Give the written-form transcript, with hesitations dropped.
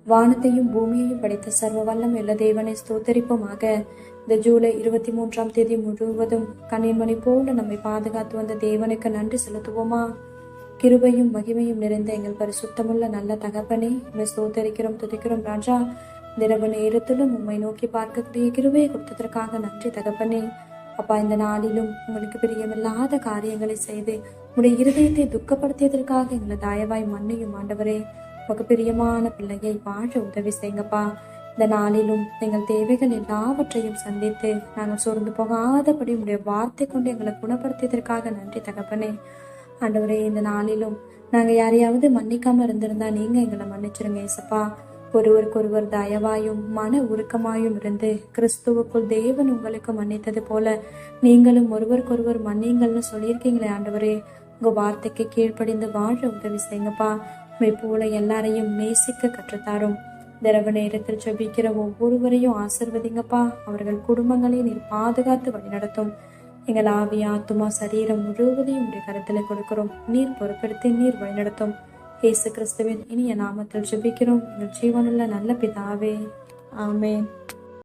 வானத்தையும் பூமியையும் படைத்த சர்வ வல்லம் உள்ள தேவனை ஸ்தோத்தரிப்போமாக. இந்த ஜூலை 23ஆம் தேதி முழுவதும் கண்ணின்மணி போல நம்மை பாதுகாத்து வந்த தேவனுக்கு நன்றி செலுத்துவோமா? கிருபையும் மகிமையும் நிறைந்த எங்கள் பரிசுத்தமுள்ள நல்ல தகப்பனே, உண்மை ஸ்தோத்தரிக்கிறோம், துதிக்கிறோம் ராஜா. இரவு நேரத்திலும் உண்மை நோக்கி பார்க்கக்கூடிய கிருபையை கொடுத்ததற்காக நன்றி தகப்பனே. அப்பா, இந்த நாளிலும் உங்களுக்கு பிரியமில்லாத காரியங்களை செய்து உடைய இருதயத்தை துக்கப்படுத்தியதற்காக எங்களை தயவாய் மன்னியும் ஆண்டவரே. உங்க பிரியமான பிள்ளையை வாழ உதவி செய்யுங்கப்பா. இந்த நாளிலும் எங்கள் தேவைகள் எல்லாவற்றையும் சந்தித்து நாங்கள் சோர்ந்து போகாதபடி உடைய வார்த்தை கொண்டு எங்களை குணப்படுத்தியதற்காக நன்றி தகப்பனே. ஆண்டவரே, இந்த நாளிலும் நாங்கள் யாரையாவது மன்னிக்காம இருந்திருந்தா நீங்க எங்களை மன்னிச்சிருங்க ஏசப்பா. ஒருவருக்கொருவர் தயவாயும் மன உருக்கமாயும் இருந்து கிறிஸ்துவுக்குள் தேவன் உங்களுக்கு மன்னித்தது போல நீங்களும் ஒருவருக்கொருவர் மன்னிங்கள்னு சொல்லியிருக்கீங்களே ஆண்டவரே. உங்க வார்த்தைக்கு கீழ்ப்படிந்து வாழ உதவி செய்யுங்கப்பா. போல எல்லாரையும் நேசிக்க கற்றுத்தாரும். இரவு நேரத்தில் ஜெபிக்கிற ஒவ்வொருவரையும் ஆசிர்வதிங்கப்பா. அவர்கள் குடும்பங்களை நீர் பாதுகாத்து வழிநடத்தும். எங்கள் ஆவி, ஆத்துமா, சரீரம் முழுவதையும் உடைய கருத்துல கொடுக்கிறோம். நீர் பொறுப்பெடுத்து நீர் வழிநடத்தும். இயேசு கிறிஸ்துவின் இனிய நாமத்தில் ஜெபிக்கிறோம் எங்கள் ஜீவனுள்ள நல்ல பிதாவே, ஆமென்.